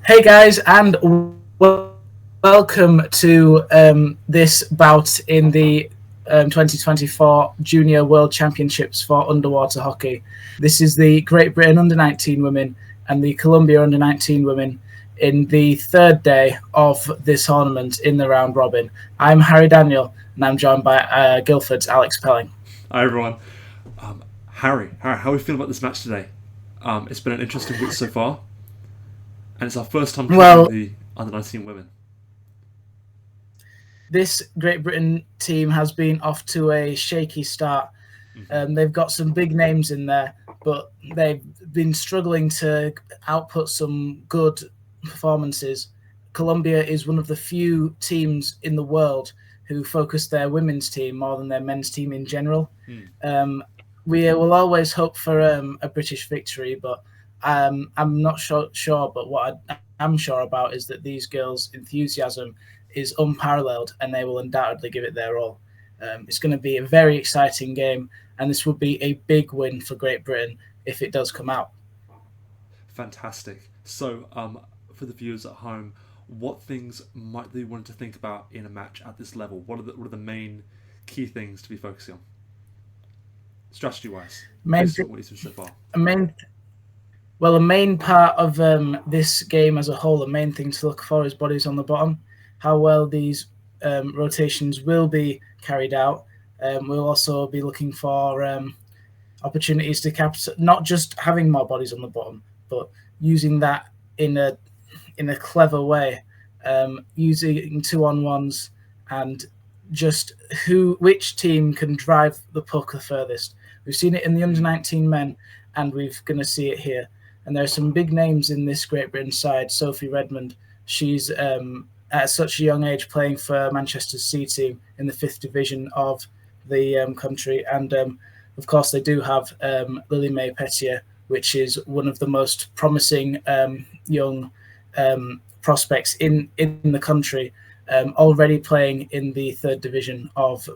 Hey guys, and welcome to this bout in the 2024 Junior World Championships for underwater hockey. This is the Great Britain under-19 women and the Colombia under-19 women in the third day of this tournament in the round robin. I'm Harry Daniel, and I'm joined by Guildford's Alex Pelling. Hi everyone. Harry, how are we feeling about this match today? It's been an interesting week so far, and it's our first time covering Well, the under-19 women. this Great Britain team has been off to a shaky start. They've got some big names in there, but they've been struggling to output some good performances. Colombia is one of the few teams in the world who focus their women's team more than their men's team in general. We will always hope for a British victory, but I'm not sure. But what I am sure about is that these girls' enthusiasm is unparalleled, and they will undoubtedly give it their all. It's going to be a very exciting game, and this would be a big win for Great Britain if it does come out. Fantastic. So, for the viewers at home, what things might they want to think about in a match at this level? What are the main key things to be focusing on, strategy-wise, Main, based on what you've seen so far? main, a main part of this game as a whole, the main thing to look for is bodies on the bottom. How well these rotations will be carried out. We'll also be looking for opportunities to capture, not just having more bodies on the bottom, but using that in a clever way, using 2-on-1s and just which team can drive the puck the furthest. We've seen it in the under-19 men, and we're going to see it here. And there are some big names in this Great Britain side. Sophie Redmond, she's at such a young age playing for Manchester's C team in the 5th division of the country. And of course, they do have Lily May Petier, which is one of the most promising young prospects in the country, already playing in the 3rd division of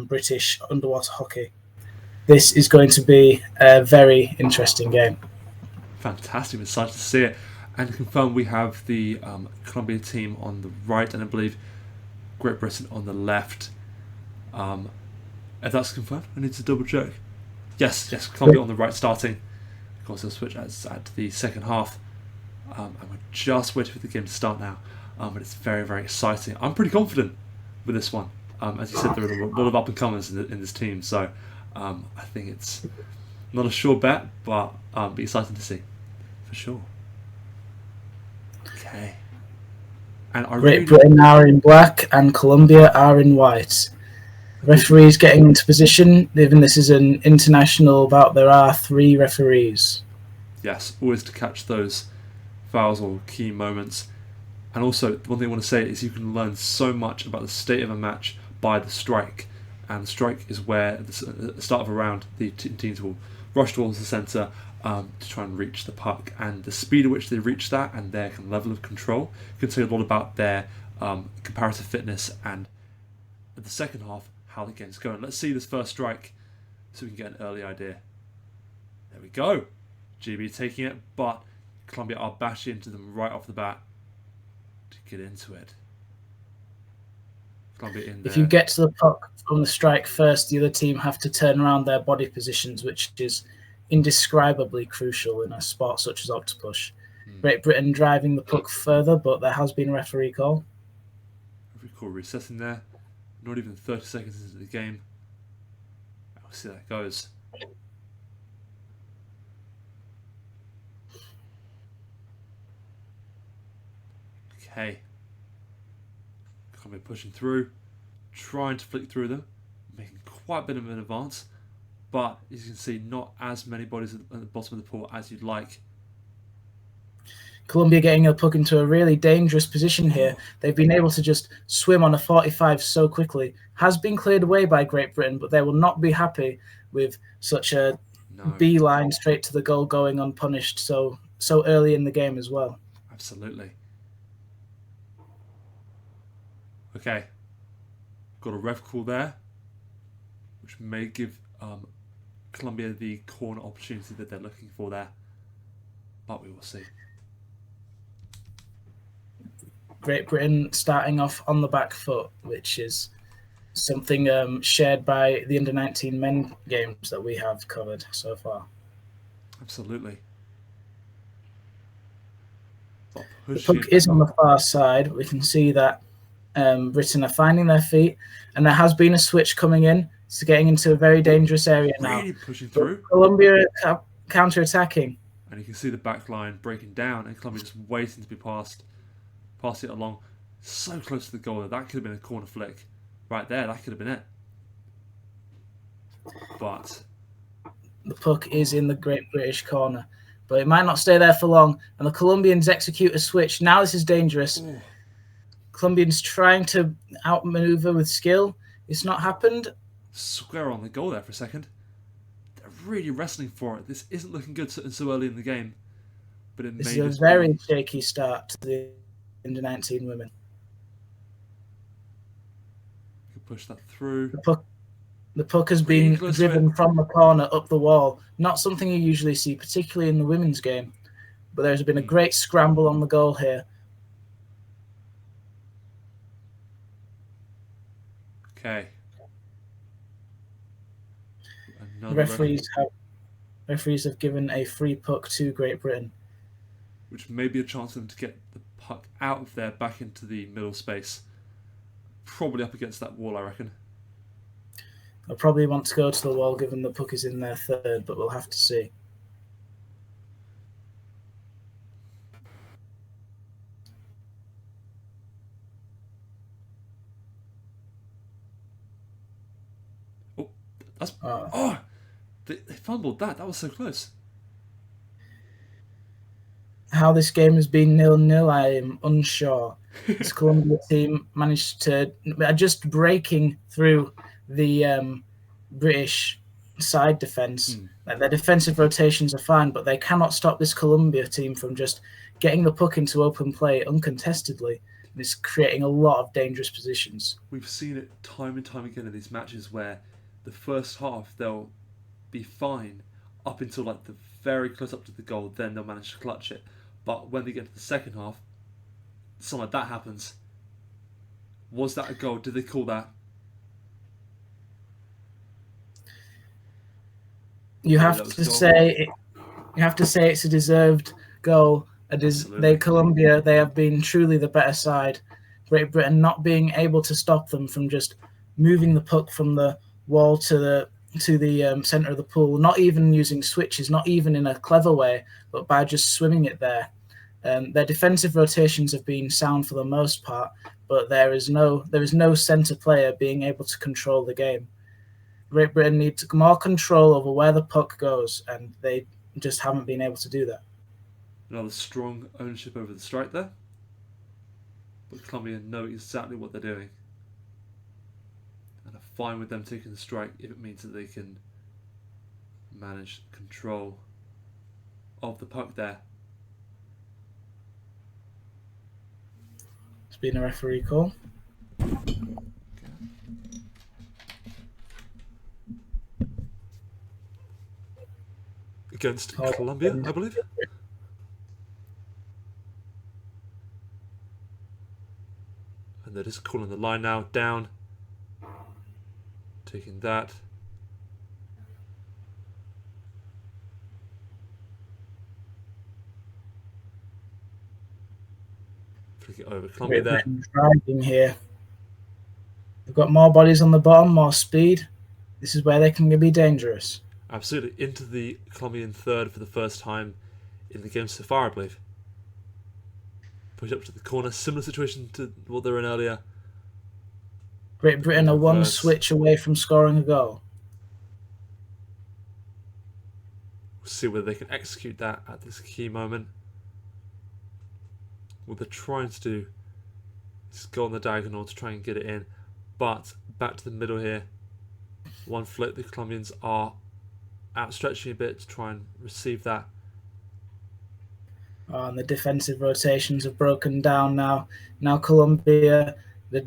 British underwater hockey. This is going to be a very interesting game. Fantastic. I'm excited to see it. And to confirm, we have the Colombia team on the right, and I believe Great Britain on the left. If that's confirmed, I need to double check. Yes, Colombia on the right starting. Of course, they'll switch at the second half. And we're just waiting for the game to start now. But it's very, very exciting. I'm pretty confident with this one. As you said, there are a lot of up-and-comers in this team, so I think it's not a sure bet, but be exciting to see, for sure. Okay. And Great Britain are in black and Colombia are in white. Referees getting into position. Given this is an international bout, there are 3 referees. Yes, always to catch those fouls or key moments. And also, one thing I want to say is you can learn so much about the state of a match by the strike. And the strike is where, at the start of a round, the teams will rush towards the centre to try and reach the puck. And the speed at which they reach that and their level of control can tell you a lot about their comparative fitness and, at the second half, how the game's going. Let's see this first strike so we can get an early idea. There we go. GB taking it, but Colombia are bashing into them right off the bat to get into it. Colombia in there. If you get to the puck from the strike first, the other team have to turn around their body positions, which is indescribably crucial in a sport such as Octopush. Great Britain driving the puck further, but there has been a referee call. Referee call resetting there. Not even 30 seconds into the game. We'll see how that goes. Okay. Colombia pushing through, trying to flick through them, making quite a bit of an advance, but as you can see, not as many bodies at the bottom of the pool as you'd like. Colombia getting a puck into a really dangerous position here. They've been able to just swim on a 45 so quickly. Has been cleared away by Great Britain, but they will not be happy with such a beeline straight to the goal going unpunished so early in the game as well. Absolutely. Okay. Got a ref call there, which may give Colombia the corner opportunity that they're looking for there. But we will see. Great Britain starting off on the back foot, which is something shared by the under-19 men games that we have covered so far. Absolutely. But The puck pushing. is on the far side. We can see that Britain are finding their feet, and there has been a switch coming in. It's getting into a very dangerous area now. Really pushing through. Colombia counter-attacking. And you can see the back line breaking down, and Colombia just waiting to be passed. Pass it along. So close to the goal. That could have been a corner flick. Right there, that could have been it. But the puck is in the Great British corner, but it might not stay there for long. And the Colombians execute a switch. Now this is dangerous. Ooh. Colombians trying to outmaneuver with skill. It's not happened. Square on the goal there for a second. They're really wrestling for it. This isn't looking good so early in the game. But it This may is just a very be... shaky start to the under-19 women. You can push that through. The puck has been driven from the corner up the wall. Not something you usually see, particularly in the women's game. But there's been a great scramble on the goal here. Okay. Referees have given a free puck to Great Britain. Which may be a chance for them to get the puck out of there back into the middle space. Probably up against that wall, I reckon. They'll probably want to go to the wall given the puck is in their third, but we'll have to see. They fumbled that. That was so close. How this game has been 0-0, I am unsure. This Colombia team managed to just breaking through the British side defence. Like their defensive rotations are fine, but they cannot stop this Colombia team from just getting the puck into open play uncontestedly. And it's creating a lot of dangerous positions. We've seen it time and time again in these matches where the first half they'll be fine up until like the very close up to the goal, then they'll manage to clutch it. But when they get to the second half, something like that happens. Was that a goal? Did they call that? You have to say it's a deserved goal. Colombia, they have been truly the better side. Great Britain not being able to stop them from just moving the puck from the wall to the centre of the pool, not even using switches, not even in a clever way, but by just swimming it there. Their defensive rotations have been sound for the most part, but there is no centre player being able to control the game. Great Britain needs more control over where the puck goes, and they just haven't been able to do that. Another strong ownership over the strike there, but Colombia know exactly what they're doing. And are fine with them taking the strike if it means that they can manage control of the puck there. It's been a referee call. Against Colombia, I believe. And they're just calling the line now down. Taking that. Flick it over. Colombia there. Driving here. They've got more bodies on the bottom, more speed. This is where they can be dangerous. Absolutely. Into the Colombian third for the first time in the game so far, I believe. Push up to the corner. Similar situation to what they were in earlier. Great Britain are one switch away from scoring a goal. We'll see whether they can execute that at this key moment. What they're trying to do is go on the diagonal to try and get it in. But back to the middle here. One flick. The Colombians are outstretching a bit to try and receive that. And the defensive rotations have broken down now. Now Colombia, they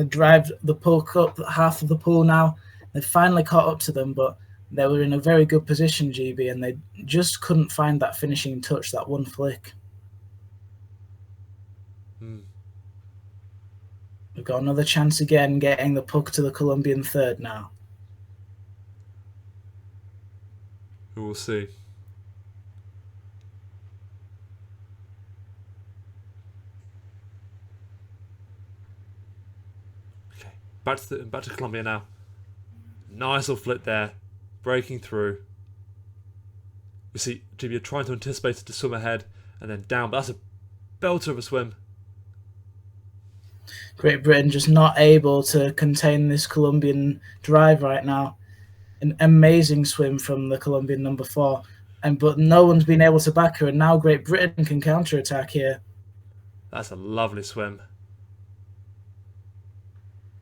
drive the puck up half of the pool now. They've finally caught up to them, but they were in a very good position, GB, and they just couldn't find that finishing touch, that one flick. We've got another chance again getting the puck to the Colombian third now. We will see. Okay, back to Colombia now. Nice little flick there, breaking through. We see GB trying to anticipate it to swim ahead and then down, but that's a belter of a swim. Great Britain just not able to contain this Colombian drive right now. An amazing swim from the Colombian number 4, but no one's been able to back her, and now Great Britain can counter-attack here. That's a lovely swim.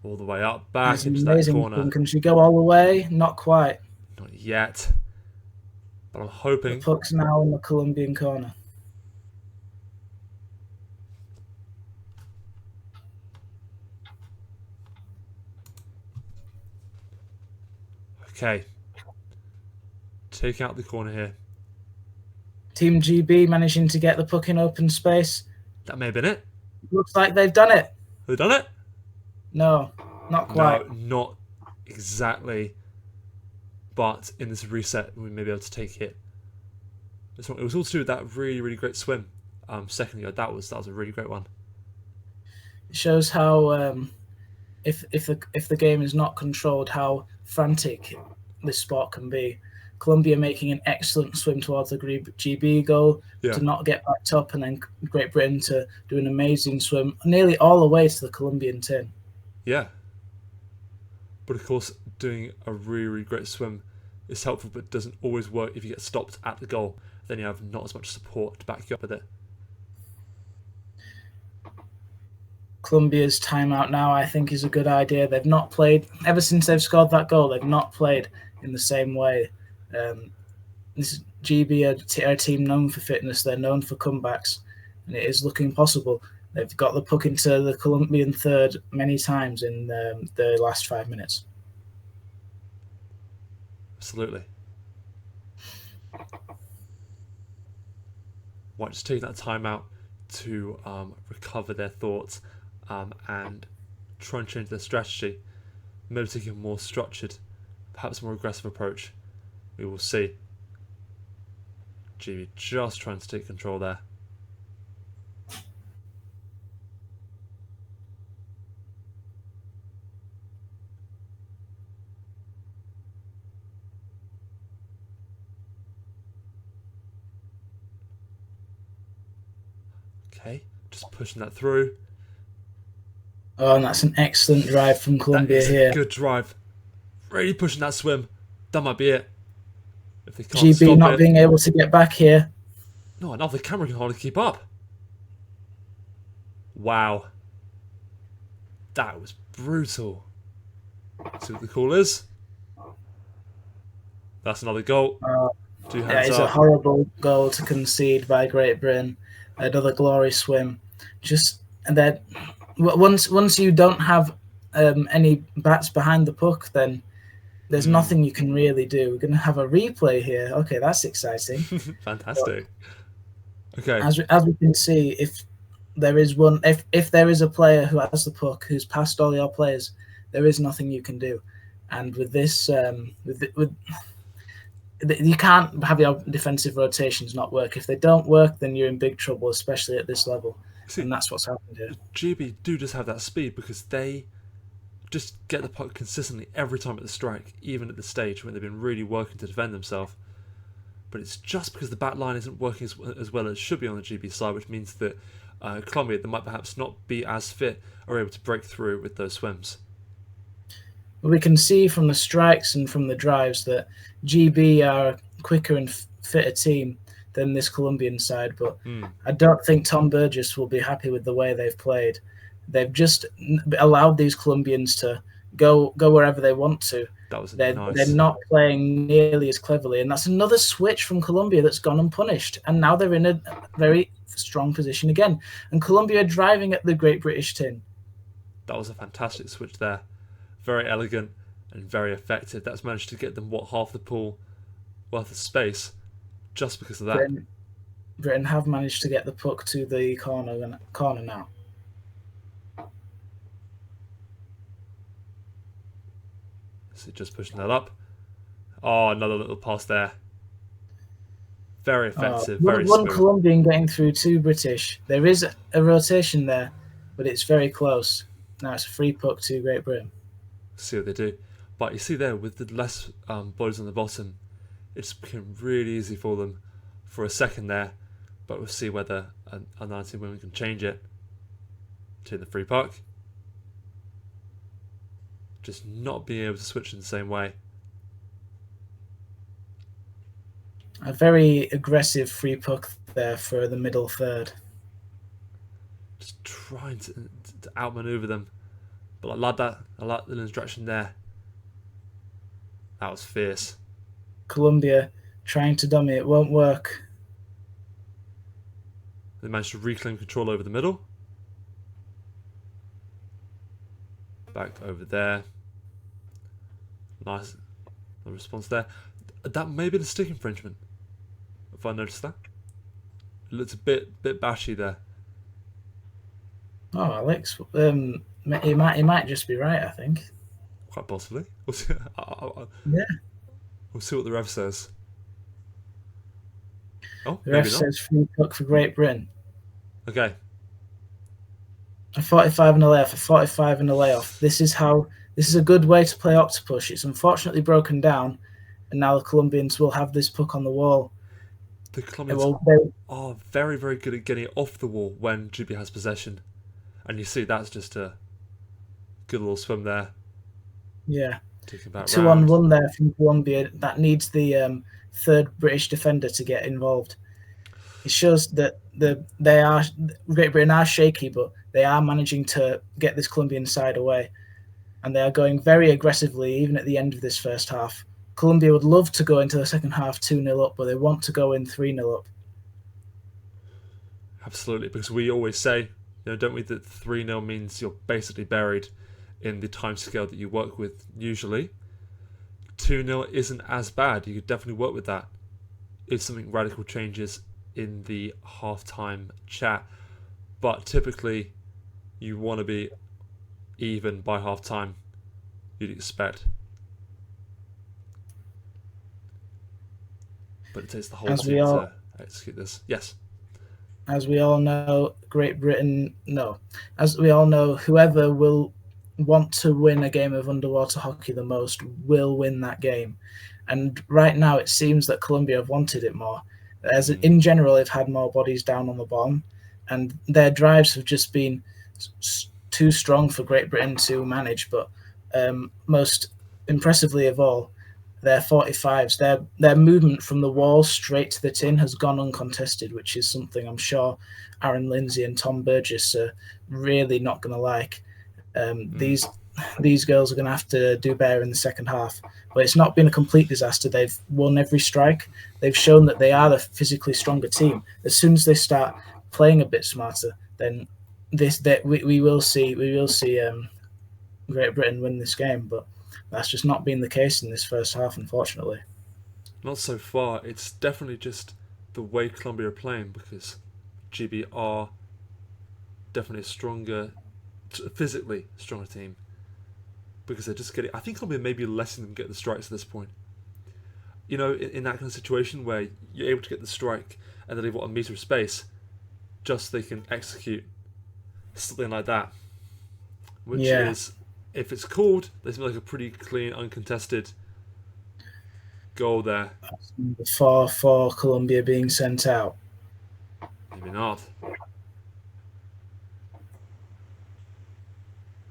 All the way up, back That's an into that amazing corner. swim. Can she go all the way? Not quite. Not yet. But I'm The hoping. puck's now in the Colombian corner. Okay. Take out the corner here. Team GB managing to get the puck in open space. That may have been it. Looks like they've done it. Have they done it? No, not quite. No, not exactly. But in this reset, we may be able to take it. It was all to do with that really, really great swim. Secondly, that was a really great one. It shows how if the game is not controlled, how frantic this sport can be. Colombia making an excellent swim towards the GB goal to not get backed up, and then Great Britain to do an amazing swim nearly all the way to the Colombian tin. Yeah. But of course, doing a really, really great swim is helpful, but doesn't always work if you get stopped at the goal. Then you have not as much support to back you up with it. Colombia's timeout now, I think, is a good idea. They've not played, ever since they've scored that goal, they've not played in the same way. This GB are a team known for fitness. They're known for comebacks, and it is looking possible. They've got the puck into the Colombian third many times in the last 5 minutes. Absolutely. Right, just taking that time out to recover their thoughts and try and change their strategy. Maybe taking a more structured, perhaps more aggressive approach. We will see. GB just trying to take control there. Okay, just pushing that through. Oh, and that's an excellent drive from Colombia here. That is a good drive. Really pushing that swim. That might be it. If they can't GB stop not it. being able to get back here. No, now the camera can hardly keep up. Wow. That was brutal. See what the call is. That's another goal. Two hands That is up. a horrible goal to concede by Great Britain. Another glory swim. Just and then once you don't have any bats behind the puck, then there's nothing you can really do. We're going to have a replay here. Okay, that's exciting. Fantastic. Okay. As we can see, if there is a player who has the puck who's past all your players, there is nothing you can do. And with this, you can't have your defensive rotations not work. If they don't work, then you're in big trouble, especially at this level. See, and that's what's happened here. GB do just have that speed because they just get the puck consistently every time at the strike, even at the stage when they've been really working to defend themselves. But it's just because the back line isn't working as well as it should be on the GB side, which means that Colombia, that might perhaps not be as fit, are able to break through with those swims. We can see from the strikes and from the drives that GB are a quicker and fitter team than this Colombian side, but I don't think Tom Burgess will be happy with the way they've played. They've just allowed these Colombians to go wherever they want to. That was nice. They're not playing nearly as cleverly, and that's another switch from Colombia that's gone unpunished, and now they're in a very strong position again. And Colombia are driving at the Great British tin. That was a fantastic switch there. Very elegant and very effective. That's managed to get them, half the pool worth of space just because of that. Britain have managed to get the puck to the corner now. So just pushing that up. Oh, another little pass there. Very offensive, very One smooth. Colombian getting through, two British. There is a rotation there, but it's very close. Now it's a free puck to Great Britain. See what they do. But you see there, with the less bodies on the bottom, it just became really easy for them for a second there. But we'll see whether a 19 women can change it to the free puck. Just not being able to switch in the same way. A very aggressive free puck there for the middle third. Just trying to outmaneuver them. But I like that. I like the interaction there. That was fierce. Colombia trying to dummy. It won't work. They managed to reclaim control over the middle. Back over there. Nice response there. That may be the stick infringement. If I noticed that. It looked a bit bashy there. Oh, Alex. He might just be right, I think. Quite possibly. We'll see, Yeah. We'll see what the ref says. Oh, The ref maybe not. says free puck for Great Britain. Okay. A 45 and a layoff, a 45 and a layoff. This is a good way to play Octopush. It's unfortunately broken down, and now the Colombians will have this puck on the wall. The Colombians are very, very good at getting it off the wall when GB has possession. And you see that's just a good little swim there. Yeah. 2-on-1 there from Colombia. That needs the third British defender to get involved. It shows that Great Britain are shaky, but they are managing to get this Colombian side away. And they are going very aggressively, even at the end of this first half. Colombia would love to go into the second half 2-0 up, but they want to go in 3-0 up. Absolutely, because we always say, don't we, that 3-0 means you're basically buried in the timescale that you work with usually. 2-0 isn't as bad. You could definitely work with that if something radical changes in the halftime chat. But typically, you want to be even by halftime, you'd expect. But it takes the whole team to execute this. Yes. As we all know, Great Britain, no. As we all know, whoever will want to win a game of underwater hockey the most will win that game. And right now it seems that Colombia have wanted it more. As in general, they've had more bodies down on the bottom, and their drives have just been too strong for Great Britain to manage. But most impressively of all, their 45s, their movement from the wall straight to the tin has gone uncontested, which is something I'm sure Aaron Lindsay and Tom Burgess are really not going to like. These girls are going to have to do better in the second half. But it's not been a complete disaster. They've won every strike. They've shown that they are the physically stronger team. As soon as they start playing a bit smarter, then we will see Great Britain win this game. But that's just not been the case in this first half, unfortunately. Not so far. It's definitely just the way Colombia are playing, because GB are definitely a stronger, physically stronger team, because they're just getting. I think Colombia maybe letting them get the strikes at this point. In that kind of situation where you're able to get the strike and they leave a meter of space, just so they can execute something like that, which is, if it's called, there's like a pretty clean, uncontested goal there. For Colombia being sent out. Maybe not.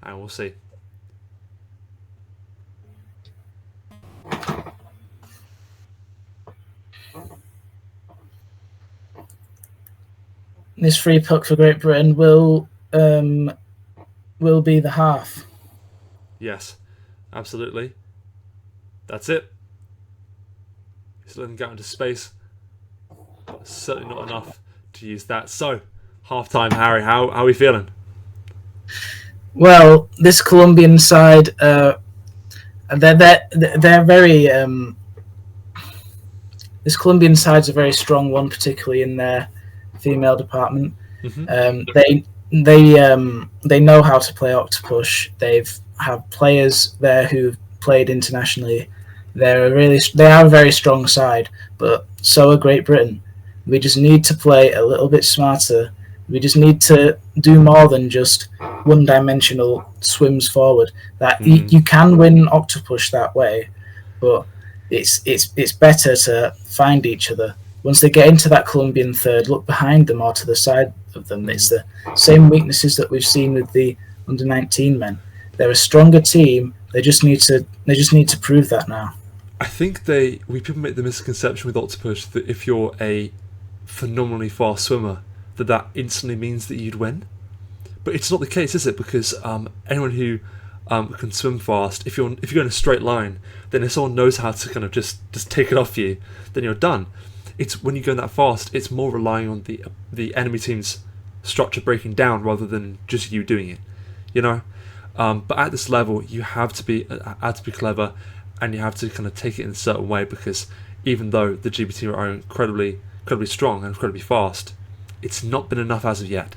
And we'll see. This free puck for Great Britain will be the half. Yes, absolutely. That's it. He's letting them get into space. But certainly not enough to use that. So, half-time, Harry, how are we feeling? Well, this Colombian side, they're very. This Colombian side's a very strong one, particularly in their female department. They know how to play Octopush. They've have players there who've played internationally. They are a very strong side, but so are Great Britain. We just need to play a little bit smarter. We just need to do more than just one-dimensional swims forward. That Mm. you can win Octopush that way, but it's better to find each other. Once they get into that Colombian third, look behind them or to the side of them. It's the same weaknesses that we've seen with the under-19 men. They're a stronger team. They just need to prove that now. I think we people make the misconception with Octopush that if you're a phenomenally fast swimmer, that instantly means that you'd win. But it's not the case, is it? Because anyone who can swim fast, if you go in a straight line, then if someone knows how to kind of just take it off you, then you're done. It's when you go that fast, it's more relying on the enemy team's structure breaking down rather than just you doing it. You know. But at this level, you have to be clever, and you have to kind of take it in a certain way, because even though the GBT are incredibly strong and incredibly fast, it's not been enough as of yet.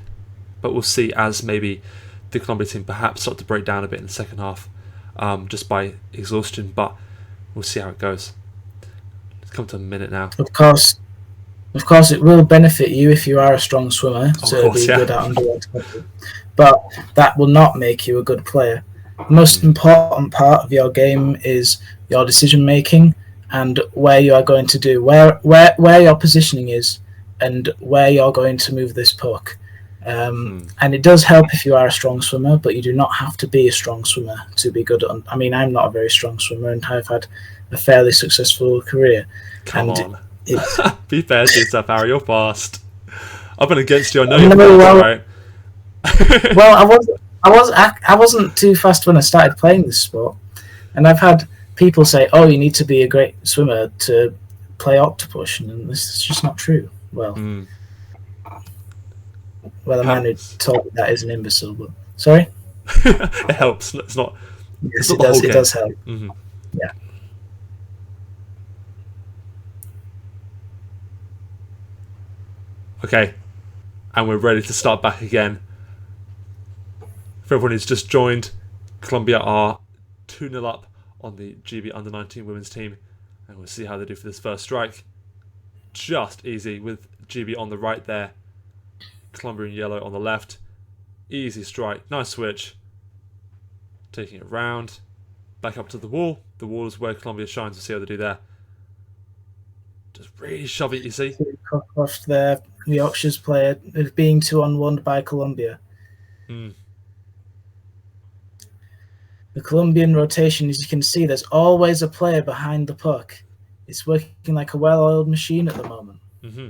But we'll see as maybe the Colombia team perhaps start to break down a bit in the second half, just by exhaustion. But we'll see how it goes. Let's come to a minute now. Of course, it will benefit you if you are a strong swimmer to be good at underwater, but that will not make you a good player. The most important part of your game is your decision making and where you are going to do where your positioning is and where you're going to move this puck. And it does help if you are a strong swimmer, but you do not have to be a strong swimmer to be good. I mean, I'm not a very strong swimmer, and I've had a fairly successful career. Come on. Be fair to yourself, Harry. You're fast. I've been against you. I know you're fast, right? Well, I wasn't too fast when I started playing this sport, and I've had people say, "Oh, you need to be a great swimmer to play Octopush," and this is just not true. Well, the man who told me that is an imbecile. But sorry, it helps. It's not. Yes, it does. It does help. Mm-hmm. Yeah. Okay, and we're ready to start back again. For everyone who's just joined, Colombia are 2-0 up on the GB Under-19 women's team, and we'll see how they do for this first strike. Just easy with GB on the right there, Colombia in yellow on the left. Easy strike, nice switch. Taking it round, back up to the wall. The wall is where Colombia shines. We'll see how they do there. Just really shove it, you see. Off there, the Yorkshire's player being 2-on-1 by Colombia. The Colombian rotation, as you can see, there's always a player behind the puck. It's working like a well-oiled machine at the moment. Mm-hmm.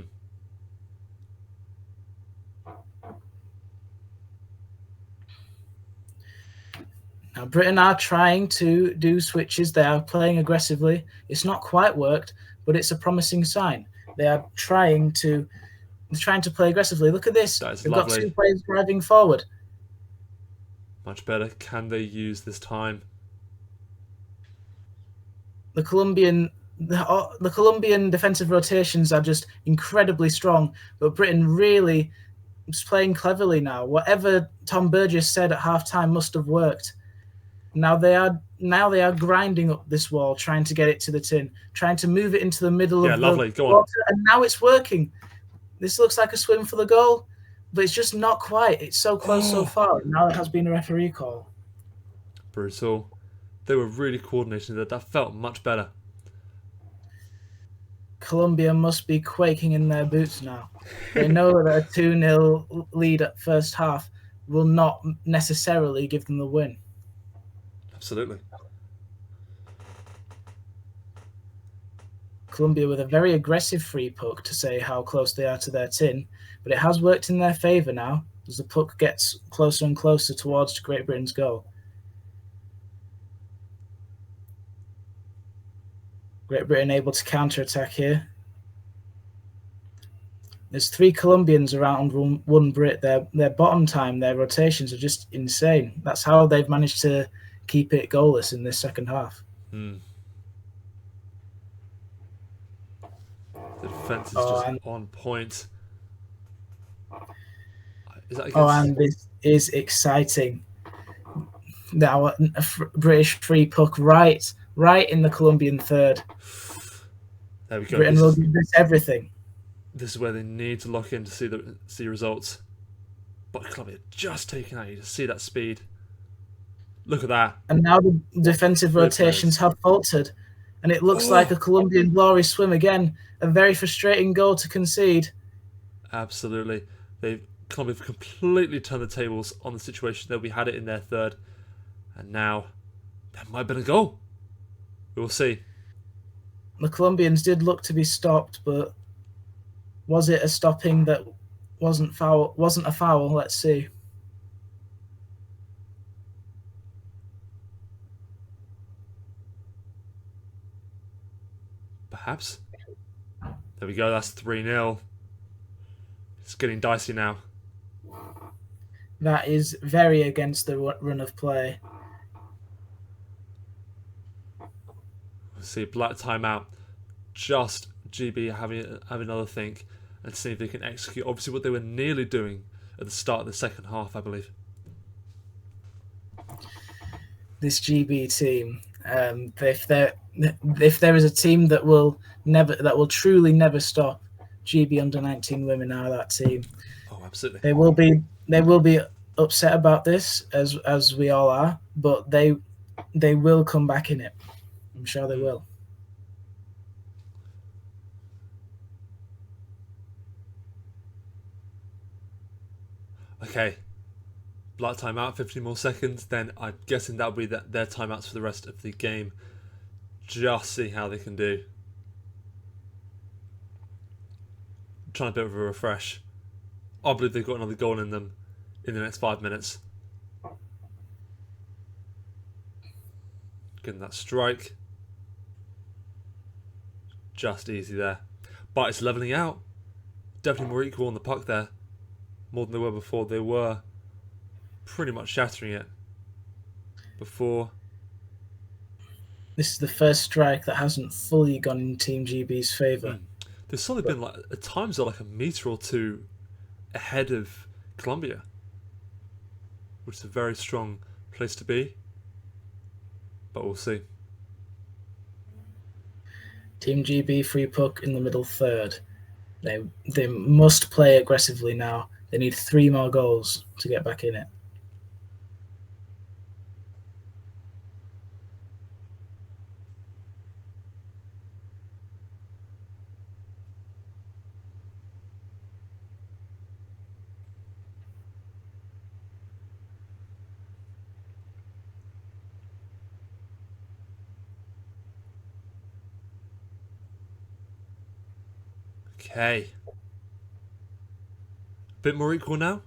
Now, Britain are trying to do switches. They are playing aggressively. It's not quite worked, but it's a promising sign. They are trying to play aggressively. Look at this. That is They've lovely. got 2 players driving forward. Much better. Can they use this time? The Colombian defensive rotations are just incredibly strong, but Britain really is playing cleverly now. Whatever Tom Burgess said at halftime must have worked. Now they are grinding up this wall, trying to get it to the tin, trying to move it into the middle of lovely. the Go water, on. and now it's working. This looks like a swim for the goal, but it's just not quite. It's so close so far. And now there has been a referee call. Brutal. They were really coordinated. That felt much better. Colombia must be quaking in their boots now. They know that a 2-0 lead at first half will not necessarily give them the win. Absolutely. Colombia with a very aggressive free puck to say how close they are to their tin, but it has worked in their favour now as the puck gets closer and closer towards Great Britain's goal. Great Britain able to counter-attack here. There's 3 Colombians around 1 Brit. Their bottom time, their rotations are just insane. That's how they've managed to keep it goalless in this second half. The defence is just on point. And this is exciting. Our British free puck right in the Colombian third. There we go. Britain will give this everything. This is where they need to lock in to see results. But Colombia just taking out. You just see that speed. Look at that. And now the defensive rotations have faltered. And it looks like a Colombian glory swim again. A very frustrating goal to concede. Absolutely. Colombia have completely turned the tables on the situation that we had it in their third. And now, that might have been a goal. We will see. The Colombians did look to be stopped, but was it a stopping that wasn't a foul? Let's see. Perhaps. There we go. That's 3-0. It's getting dicey now. That is very against the run of play. We'll see. Black timeout. Just GB having another think and see if they can execute. Obviously, what they were nearly doing at the start of the second half, I believe. This GB team, if there is a team that will truly never stop, GB under-19 women are that team. Oh, absolutely. They will be upset about this as we all are, but they will come back in it. I'm sure they will. Okay. Black timeout, 15 more seconds. Then I'm guessing that'll be their timeouts for the rest of the game. Just see how they can do. Trying a bit of a refresh. I believe they've got another goal in them in the next 5 minutes. Getting that strike. Just easy there. But it's levelling out. Definitely more equal on the puck there. More than they were before. They were pretty much shattering it before. This is the first strike that hasn't fully gone in Team GB's favour. They've suddenly been like at times they're like a metre or two ahead of Colombia, which is a very strong place to be. But we'll see. Team GB free puck in the middle third. They must play aggressively now. They need 3 more goals to get back in it. Okay. Bit more equal now.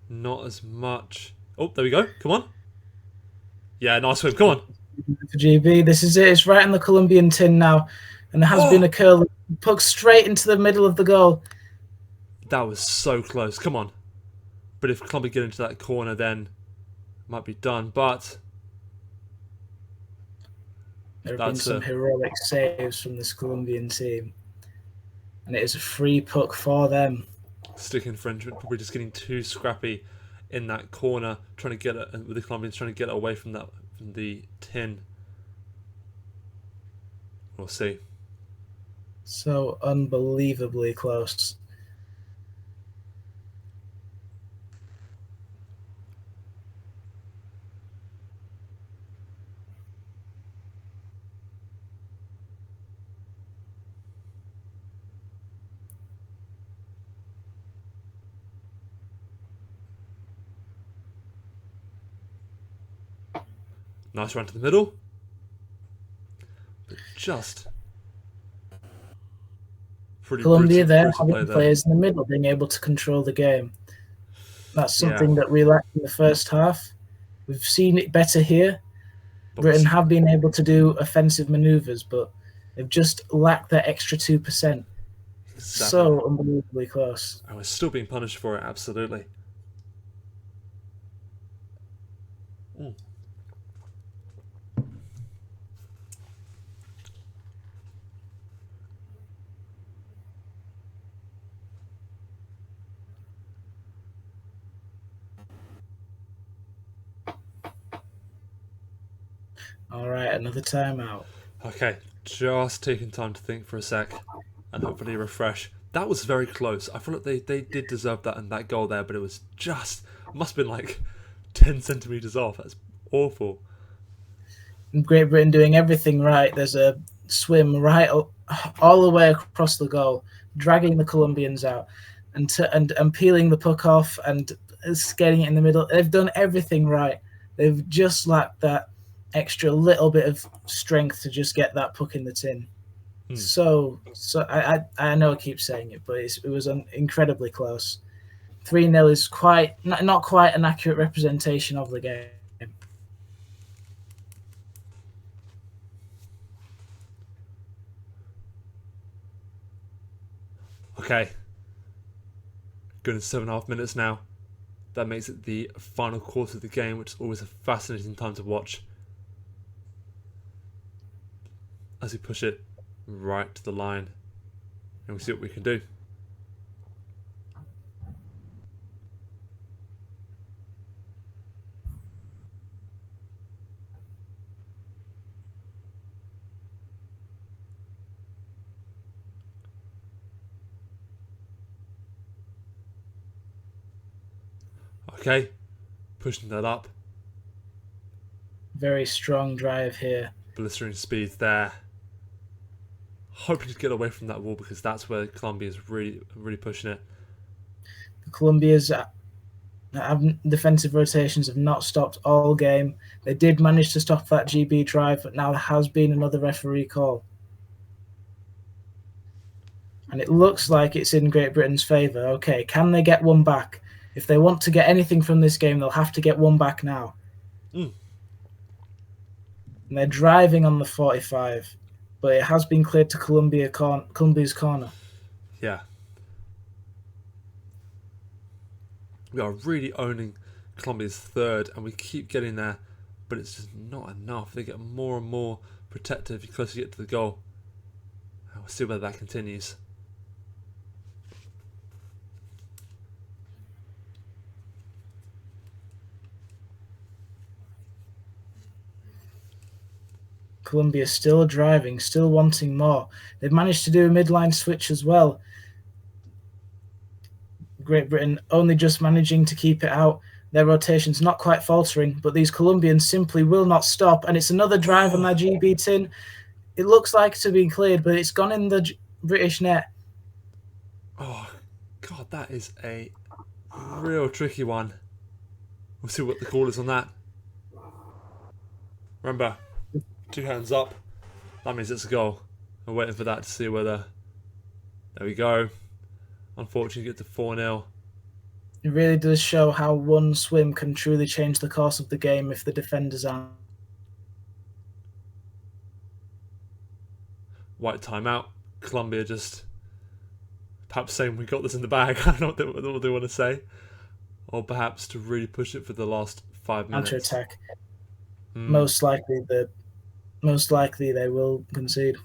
Not as much. Oh, there we go. Come on. Yeah, nice swim. Come on. For GB, this is it. It's right in the Colombian tin now. And there has been a curl. Puck straight into the middle of the goal. That was so close. Come on. But if Colombia get into that corner, then it might be done. But there have been some heroic saves from this Colombian team. And it is a free puck for them. Stick infringement, probably just getting too scrappy in that corner, trying to get it with the Colombians trying to get away from the tin. We'll see. So unbelievably close. Nice run to the middle. But just pretty Colombia brutal, there, having players in the middle, being able to control the game. That's something that we lacked in the first half. We've seen it better here. Britain have been able to do offensive manoeuvres, but they've just lacked that extra 2%. Exactly. So unbelievably close. And we're still being punished for it, absolutely. All right, another timeout. Okay, just taking time to think for a sec and hopefully refresh. That was very close. I feel like they did deserve that goal there, but it was just must have been like 10 centimeters off. That's awful. Great Britain doing everything right. There's a swim right all the way across the goal, dragging the Colombians out, and peeling the puck off and getting it in the middle. They've done everything right. They've just lacked that extra little bit of strength to just get that puck in the tin. Hmm. So I know I keep saying it, but it was incredibly close. 3-0 is quite not quite an accurate representation of the game. Okay, going to 7.5 minutes now. That makes it the final quarter of the game, which is always a fascinating time to watch as we push it right to the line and we see what we can do. Okay, pushing that up, Very strong drive here. blistering speeds there. Hoping to get away from that wall because that's where Colombia is really pushing it. Colombia's defensive rotations have not stopped all game. They did manage to stop that GB drive, but now there has been another referee call. And it looks like it's in Great Britain's favour. Okay, can they get one back? If they want to get anything from this game, they'll have to get one back now. Mm. And they're driving on the 45, but it has been cleared to Colombia's corner. Yeah, we are really owning Colombia's third, and we keep getting there, but it's just not enough. They get more and more protective the closer you get to the goal. And we'll see whether that continues. Colombia still driving, still wanting more. They've managed to do a midline switch as well. Great Britain only just managing to keep it out. Their rotation's not quite faltering, but these Colombians simply will not stop. And it's another drive on their GB tin. It looks like to be cleared, but it's gone in the British net. Oh, God, that is a real tricky one. We'll see what the call is on that. Remember, 2 hands up. That means it's a goal. I'm waiting for that to see whether. There we go. Unfortunately, get to 4-0. It really does show how one swim can truly change the course of the game if the defenders aren't. White timeout. Colombia just perhaps saying we got this in the bag. I don't know what they want to say. Or perhaps to really push it for the last 5 minutes. Counter attack. Most likely they will concede.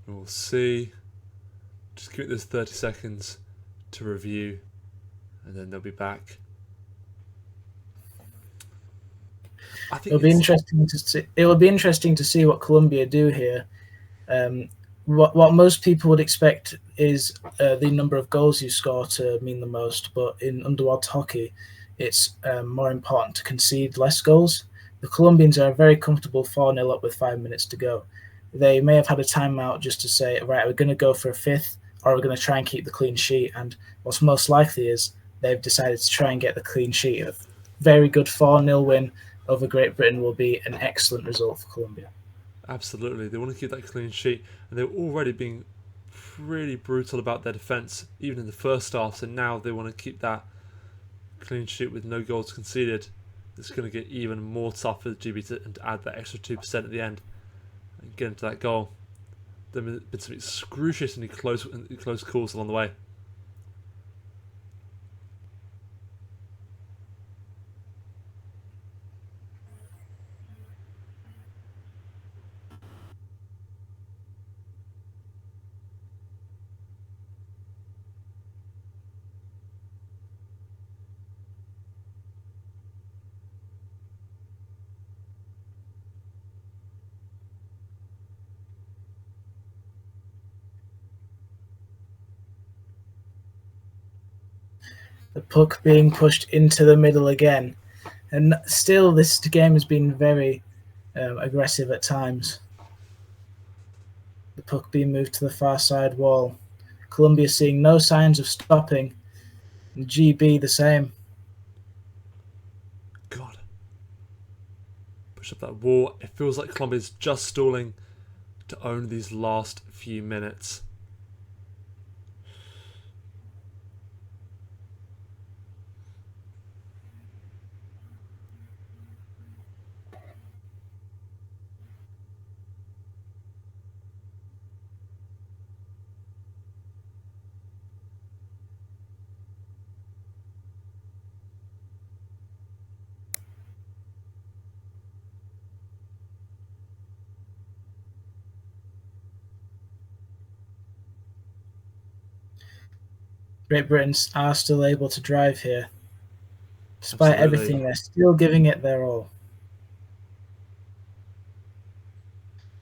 We'll see. Just give it this 30 seconds to review, and then they'll be back. I think It'll be interesting to see. It will be interesting to see what Colombia do here. What most people would expect is the number of goals you score to mean the most, but in underwater hockey, it's more important to concede less goals. The Colombians are very comfortable 4-0 up with 5 minutes to go. They may have had a timeout just to say, right, we're going to go for a fifth, or we're going to try and keep the clean sheet. And what's most likely is they've decided to try and get the clean sheet. A very good 4-0 win over Great Britain will be an excellent result for Colombia. Absolutely. They want to keep that clean sheet, and they're already being pretty brutal about their defence, even in the first half, so now they want to keep that clean sheet with no goals conceded. It's going to get even more tough for the GB to add that extra 2% at the end and get into that goal. There have been some excruciatingly close calls along the way. The puck being pushed into the middle again. And still, this game has been very aggressive at times. The puck being moved to the far side wall. Colombia seeing no signs of stopping. And GB the same. God. Push up that wall. It feels like Colombia's just stalling to own these last few minutes. Great Britain are still able to drive here. Despite Absolutely. everything, they're still giving it their all.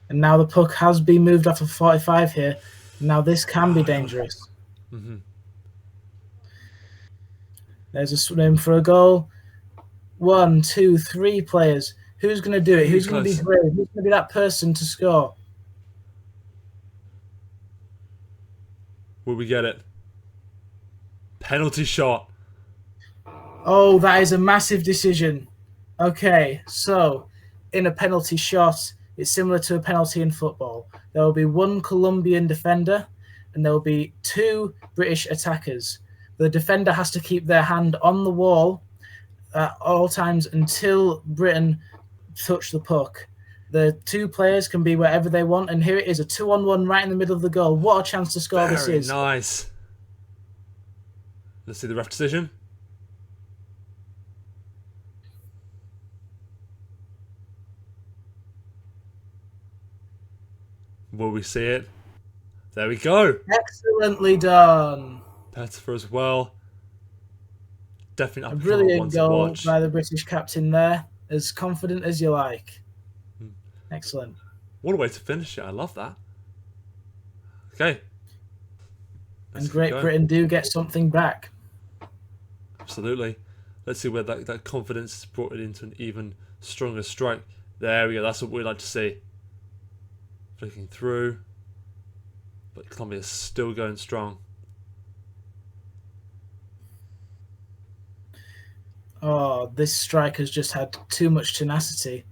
And now the puck has been moved off of 45 here. Now this can be dangerous. Mm-hmm. There's a swim for a goal. 1, 2, 3 players. Who's going to do it? Who's going to be brave? Who's going to be that person to score? Will we get it? Penalty shot. Oh, that is a massive decision. Okay, so in a penalty shot, it's similar to a penalty in football. There will be one Colombian defender and there will be 2 British attackers. The defender has to keep their hand on the wall at all times until Britain touch the puck. The 2 players can be wherever they want, and here it is, a 2-on-1 right in the middle of the goal. What a chance to score this is. Very nice. Let's see the ref decision. Will we see it? There we go. Excellently done. Pettifer as well. Definitely A up brilliant goal watch. by the British captain there. As confident as you like. Excellent. What a way to finish it. I love that. Okay. And Great Britain do get something back. Absolutely. Let's see where that confidence has brought it into an even stronger strike. There we go. That's what we'd like to see. Flicking through. But Colombia's still going strong. Oh, this strike has just had too much tenacity.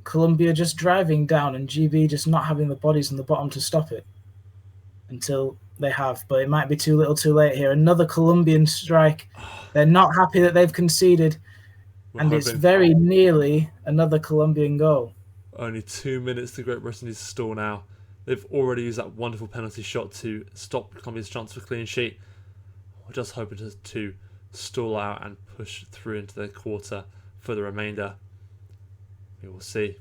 Colombia just driving down and GB just not having the bodies on the bottom to stop it. Until they have, but it might be too little too late here. Another Colombian strike. They're not happy that they've conceded. And it's very nearly another Colombian goal. Only 2 minutes to Great Britain needs to stall now. They've already used that wonderful penalty shot to stop Colombia's chance for a clean sheet. We're just hoping to stall out and push through into the quarter for the remainder. We will see.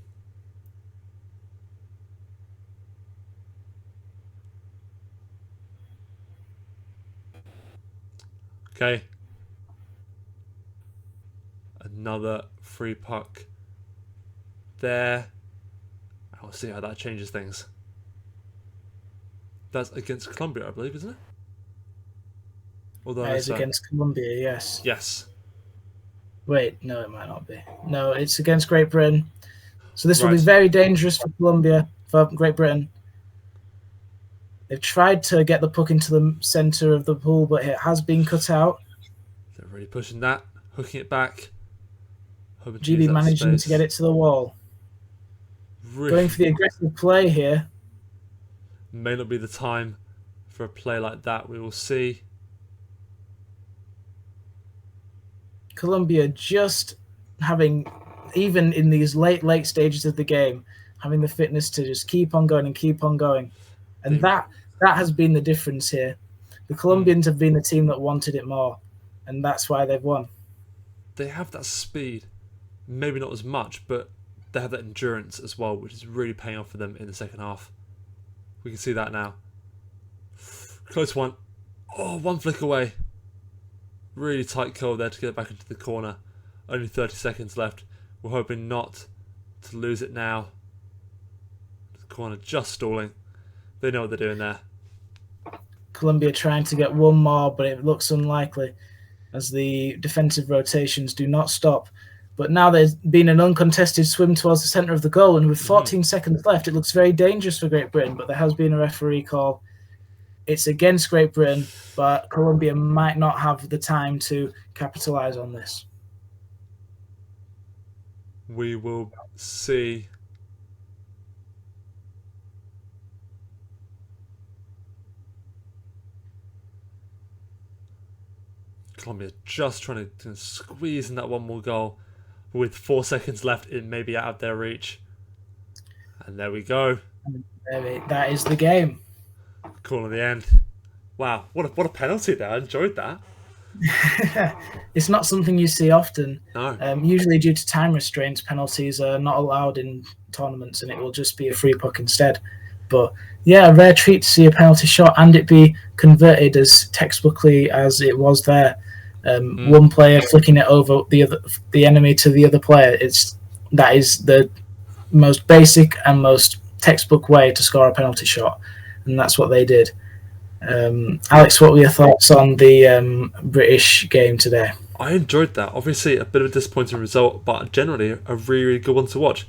Okay. Another free puck there. I'll see how that changes things. That's against Colombia, I believe, isn't it? That is against Colombia, yes. Yes. Wait, no, it might not be. No, it's against Great Britain. So this will be very dangerous for Colombia, for Great Britain. They've tried to get the puck into the centre of the pool, but it has been cut out. They're really pushing that, hooking it back. GB managing to get it to the wall. Really going for the aggressive play here. May not be the time for a play like that. We will see. Colombia just having, even in these late stages of the game, having the fitness to just keep on going and keep on going. And that has been the difference here. The Colombians have been the team that wanted it more, and that's why they've won. They have that speed. Maybe not as much, but they have that endurance as well, which is really paying off for them in the second half. We can see that now. Close one. Oh, one flick away. Really tight call there to get it back into the corner. Only 30 seconds left. We're hoping not to lose it now. The corner just stalling. They know what they're doing there. Colombia trying to get one more, but it looks unlikely as the defensive rotations do not stop. But now there's been an uncontested swim towards the centre of the goal, and with 14 seconds left, it looks very dangerous for Great Britain, but there has been a referee call. It's against Great Britain, but Colombia might not have the time to capitalise on this. We will see. Colombia just trying to squeeze in that one more goal. With 4 seconds left, it may be out of their reach. And there we go. That is the game. Call at the end. Wow, what a penalty there. I enjoyed that. It's not something you see often. No. Usually due to time restraints, penalties are not allowed in tournaments and it will just be a free puck instead. But yeah, a rare treat to see a penalty shot and it be converted as textbookly as it was there. One player flicking it over the enemy to the other player. That is the most basic and most textbook way to score a penalty shot, and that's what they did. Alex, what were your thoughts on the British game today? I enjoyed that. Obviously, a bit of a disappointing result, but generally a really, really good one to watch.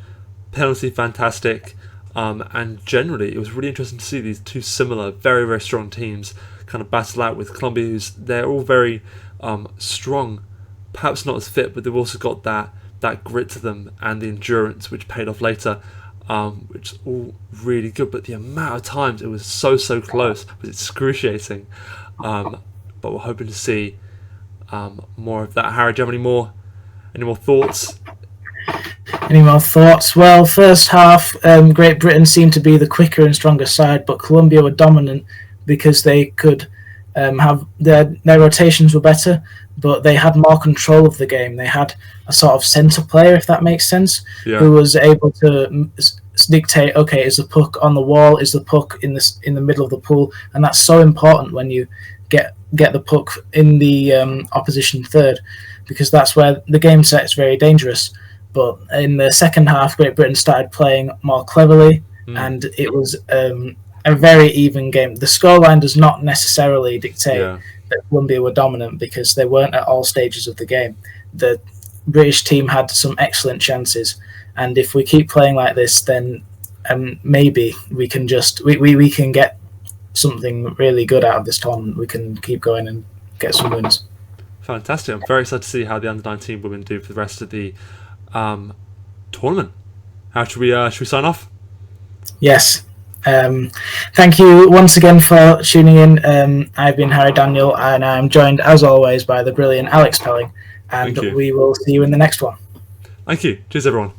Penalty fantastic, and generally it was really interesting to see these two similar, very, very strong teams kind of battle out with Colombia. They're all very strong, perhaps not as fit, but they've also got that grit to them and the endurance, which paid off later. Which is all really good, but the amount of times it was so close was excruciating. But we're hoping to see more of that. Harry, do you have any more thoughts? Any more thoughts? Well, first half, Great Britain seemed to be the quicker and stronger side, but Colombia were dominant because they could have their rotations were better, but they had more control of the game. They had a sort of centre player, if that makes sense, who was able to dictate, okay, is the puck on the wall, is the puck in the middle of the pool, and that's so important when you get the puck in the opposition third, because that's where the game set is very dangerous. But in the second half, Great Britain started playing more cleverly, and it was a very even game. The scoreline does not necessarily dictate that Colombia were dominant because they weren't at all stages of the game. The British team had some excellent chances, and if we keep playing like this, then maybe we can we can get something really good out of this tournament. We can keep going and get some wins. Fantastic! I'm very excited to see how the under-19 women do for the rest of the tournament. How should we sign off? Yes. Thank you once again for tuning in. I've been Harry Daniel, and I'm joined as always by the brilliant Alex Pelling, and we will see you in the next one. Thank you. Cheers, everyone.